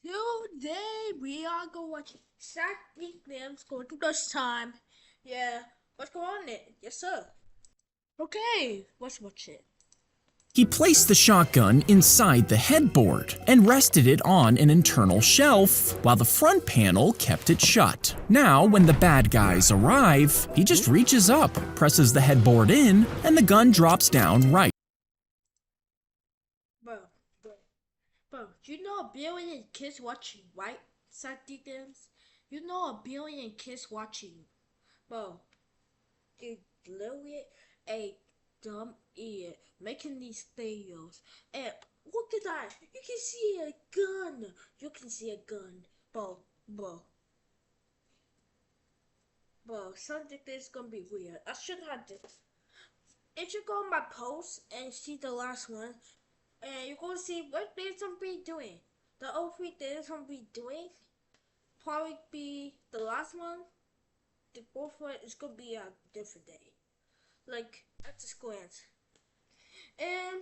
Today we are going to watch Zack Nicknames going to time. Yeah, what's going on there? Yes, sir. Okay, let's watch it. He placed the shotgun inside the headboard and rested it on an internal shelf while the front panel kept it shut. Now, when the bad guys arrive, he just reaches up, presses the headboard in, and the gun drops down right. Bro, you know a billion kids watching, right? Zack Nicknames? You know a billion kids watching. Bro, it's literally a dumb idiot making these videos. And look at that! You can see a gun! You can see a gun. Bro. Something is gonna be weird. I should have this. If you go on my post and see the last one, and you're gonna see what they're gonna be doing. The only thing they're gonna be doing probably be the last one. The fourth one is gonna be a different day. Like at this glance. And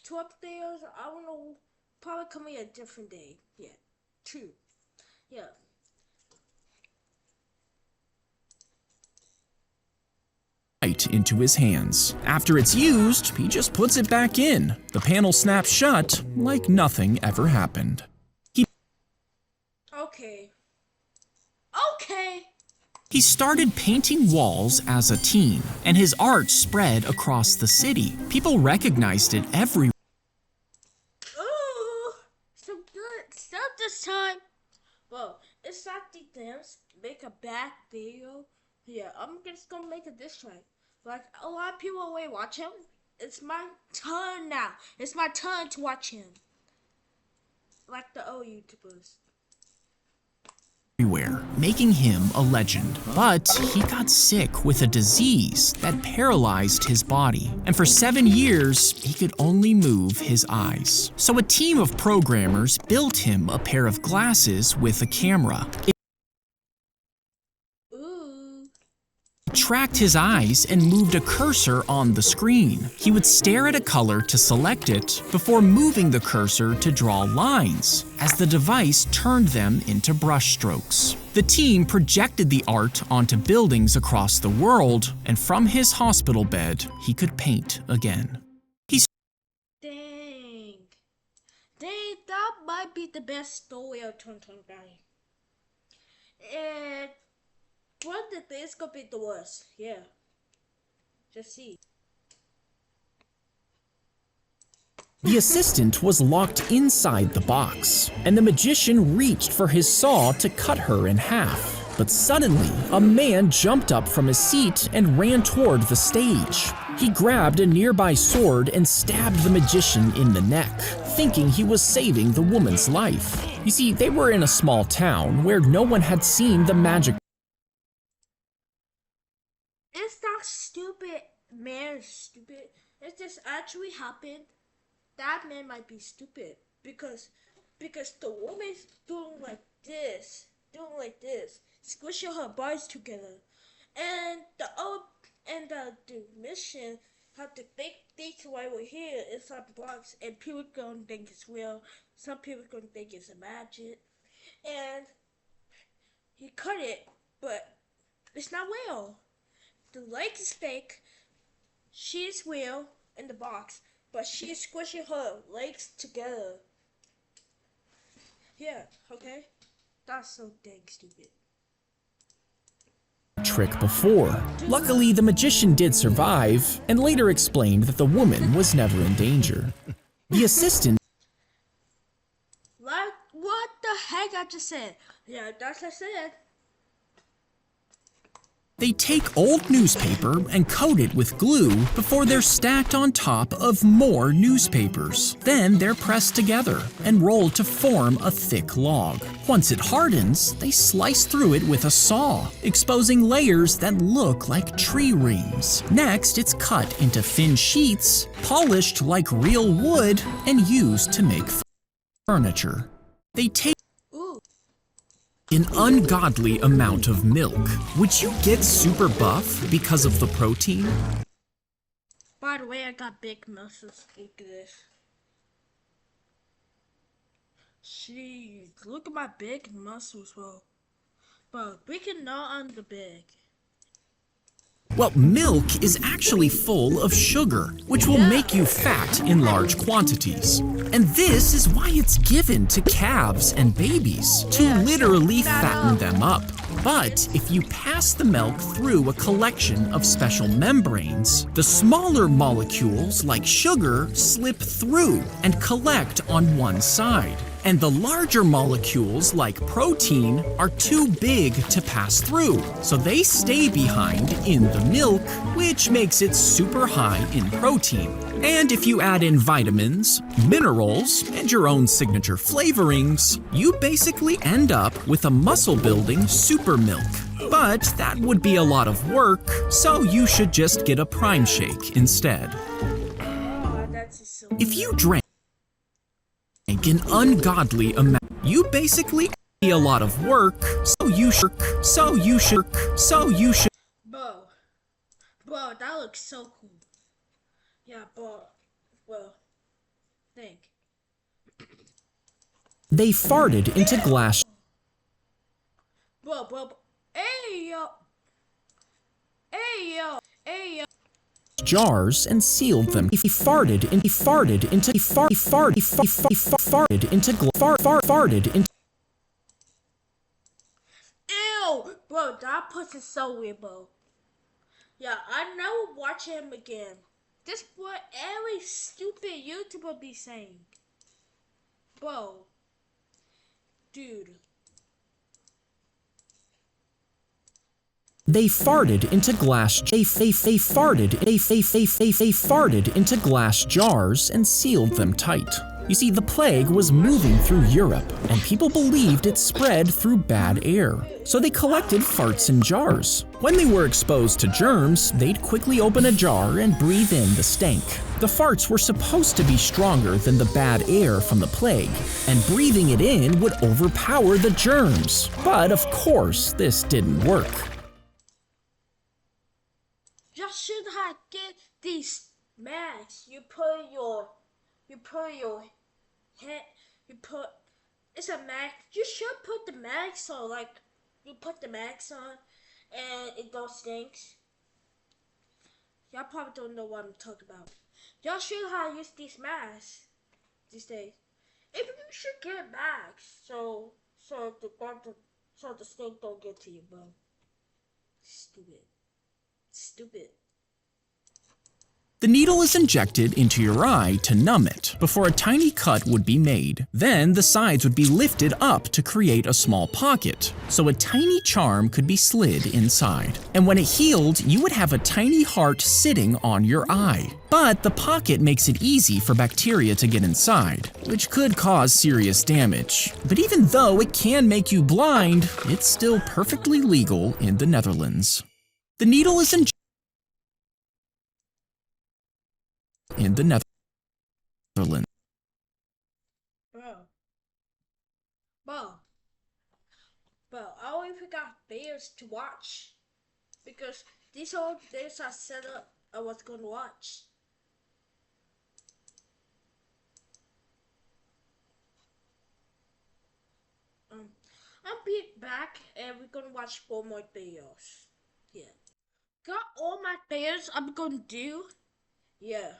two upstairs, I don't know, probably coming a different day. Yeah. Two. Yeah. Right into his hands. After it's used, he just puts it back in. The panel snaps shut like nothing ever happened. Okay. He started painting walls as a teen, and his art spread across the city. People recognized it everywhere. Ooh, some good stuff this time. Well, it's not the dance. Make a bad video. Yeah, I'm just gonna make it this way. Like a lot of people already watch him. It's my turn now. It's my turn to watch him. Like the old YouTubers. Everywhere, making him a legend. But he got sick with a disease that paralyzed his body, and for 7 years, he could only move his eyes. So a team of programmers built him a pair of glasses with a camera. It tracked his eyes and moved a cursor on the screen. He would stare at a color to select it before moving the cursor to draw lines, as the device turned them into brushstrokes. The team projected the art onto buildings across the world, and from his hospital bed, he could paint again. Dang, that might be the best story of 2029. And what the thing's gonna be the worst? Yeah. Just see. The assistant was locked inside the box, and the magician reached for his saw to cut her in half. But suddenly, a man jumped up from his seat and ran toward the stage. He grabbed a nearby sword and stabbed the magician in the neck, thinking he was saving the woman's life. You see, they were in a small town where no one had seen the magic. It's not stupid. Man is stupid. If this actually happened, that man might be stupid because the woman's doing like this, squishing her bodies together, and the mission have to think why we're here inside the box, and people gonna think it's real. Some people gonna think it's a magic, and he cut it, but it's not real. The leg is fake. She is real in the box, but she is squishing her legs together. Yeah, okay? That's so dang stupid. Trick before. Luckily, the magician did survive, and later explained that the woman was never in danger. The assistant. Like, what the heck I just said? Yeah, that's what I said. They take old newspaper and coat it with glue before they're stacked on top of more newspapers. Then they're pressed together and rolled to form a thick log. Once it hardens, they slice through it with a saw, exposing layers that look like tree rings. Next, it's cut into thin sheets, polished like real wood, and used to make furniture. They take an ungodly amount of milk. Would you get super buff because of the protein? By the way, I got big muscles. Look at this. Jeez, look at my big muscles, bro. Bro, breaking out on the big. Well, milk is actually full of sugar, which will make you fat in large quantities. And this is why it's given to calves and babies, to literally fatten them up. But if you pass the milk through a collection of special membranes, the smaller molecules like sugar slip through and collect on one side. And the larger molecules like protein are too big to pass through, so they stay behind in the milk, which makes it super high in protein. And if you add in vitamins, minerals, and your own signature flavorings, you basically end up with a muscle-building super milk. But that would be a lot of work, so you should just get a prime shake instead. Oh, that's so If you drank an ungodly amount, you basically do a lot of work, so you should. Bro, that looks so cool. Yeah, bro, think. They farted into glass Bro, hey yo. jars and sealed them. He farted into. Ew, bro, that pussy's so weird, bro. Yeah, I never watch him again. This what every stupid YouTuber be saying. Bro. Dude. They farted into glass. They farted into glass jars and sealed them tight. You see, the plague was moving through Europe, and people believed it spread through bad air. So they collected farts in jars. When they were exposed to germs, they'd quickly open a jar and breathe in the stank. The farts were supposed to be stronger than the bad air from the plague, and breathing it in would overpower the germs. But of course, this didn't work. You should have get these masks. You put it's a mask. You should put the mask on, like you put the mask on and it don't stinks. Y'all probably don't know what I'm talking about. Y'all should have used these masks these days. If you should get masks so the stink don't get to you, bro. Stupid. The needle is injected into your eye to numb it before a tiny cut would be made. Then the sides would be lifted up to create a small pocket, so a tiny charm could be slid inside. And when it healed, you would have a tiny heart sitting on your eye. But the pocket makes it easy for bacteria to get inside, which could cause serious damage. But even though it can make you blind, it's still perfectly legal in the Netherlands. The needle is injected in the Netherlands. Bro, I always forgot videos to watch because these whole days I set up I was gonna watch. I'll be back and we're gonna watch 4 more videos. Yeah. Got all my videos I'm gonna do. Yeah.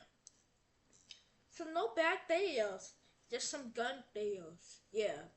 So no bad videos, just some gun videos. Yeah.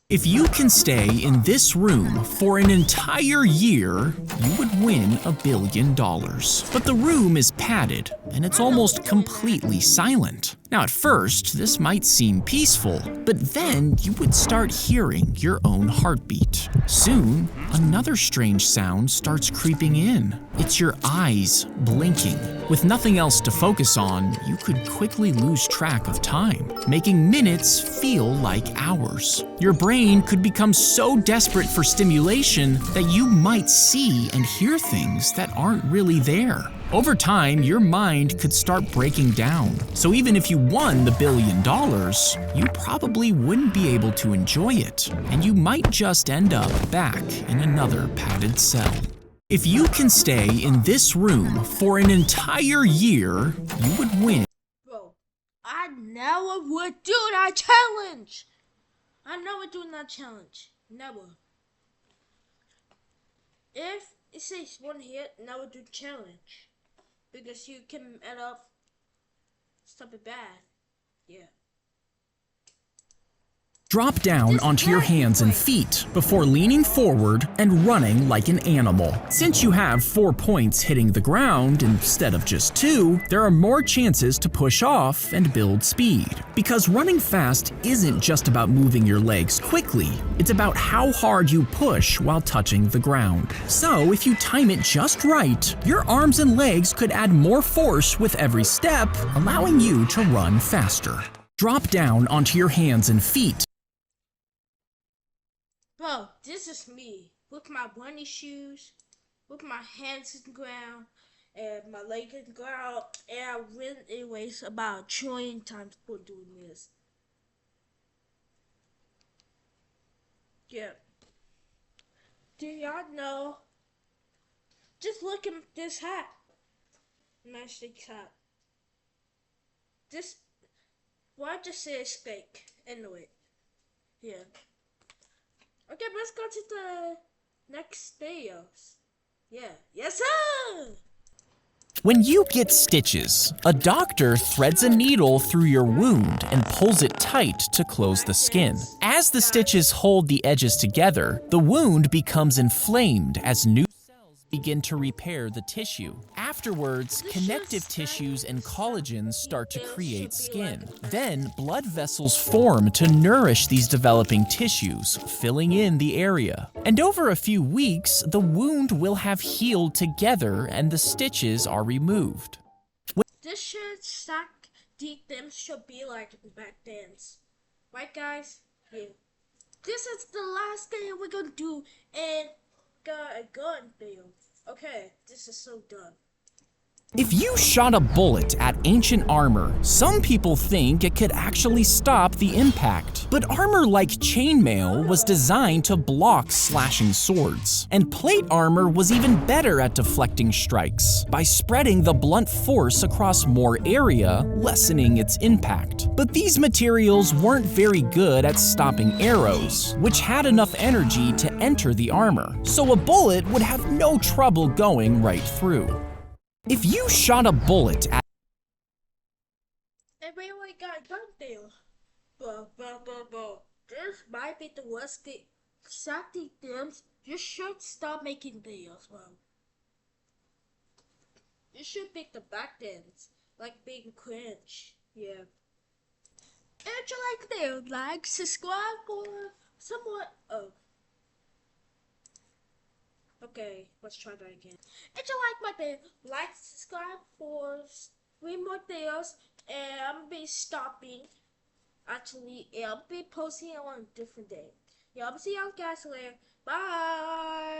If you can stay in this room for an entire year, you would win $1 billion. But the room is padded, and it's almost completely silent. Now, at first, this might seem peaceful, but then you would start hearing your own heartbeat. Soon, another strange sound starts creeping in. It's your eyes blinking. With nothing else to focus on, you could quickly lose track of time, making minutes feel like hours. Your brain could become so desperate for stimulation that you might see and hear things that aren't really there. Over time, your mind could start breaking down. So even if you won the $1 billion, you probably wouldn't be able to enjoy it, and you might just end up back in another padded cell. If you can stay in this room for an entire year, you would win. Bro, I never would do that challenge. I'm never doing that challenge. Never. If it says one hit, never do challenge. Because you can end up something bad. Yeah. Drop down This onto your hands and feet before leaning forward and running like an animal. Since you have 4 points hitting the ground instead of just 2, there are more chances to push off and build speed. Because running fast isn't just about moving your legs quickly, it's about how hard you push while touching the ground. So if you time it just right, your arms and legs could add more force with every step, allowing you to run faster. Drop down onto your hands and feet. Bro, this is me with my bunny shoes, with my hands in the ground, and my leg in the ground, and I win anyways about a trillion times for doing this. Yeah. Do y'all know? Just look at this hat. Magic hat. This, why just say steak? Anyway. Yeah. Okay, let's go to the next videos. Yeah. Yes, sir! When you get stitches, a doctor threads a needle through your wound and pulls it tight to close the skin. As the stitches hold the edges together, the wound becomes inflamed as new cells begin to repair the tissue. Afterwards, connective tissues and collagens start to create skin. Then, blood vessels form to nourish these developing tissues, filling in the area. And over a few weeks, the wound will have healed together and the stitches are removed. This should stack deep them should be like back dance. Right guys? Yeah. This is the last thing we're gonna do and got a gun video. Okay, this is so done. If you shot a bullet at ancient armor, some people think it could actually stop the impact. But armor like chainmail was designed to block slashing swords. And plate armor was even better at deflecting strikes, by spreading the blunt force across more area, lessening its impact. But these materials weren't very good at stopping arrows, which had enough energy to enter the armor, so a bullet would have no trouble going right through. If you shot a bullet at And we only got a gun deal. Bro. This might be the worst thing. Exactly things. You should stop making videos, bro. You should pick the back dance. Like being cringe. Yeah. If you like the video, like, subscribe, or somewhat. Oh. Okay, let's try that again. If you like my video, like, subscribe for 3 more videos, and I'm be stopping. Actually, I'll be posting on a different day. Yeah, I'll see y'all guys later. Bye.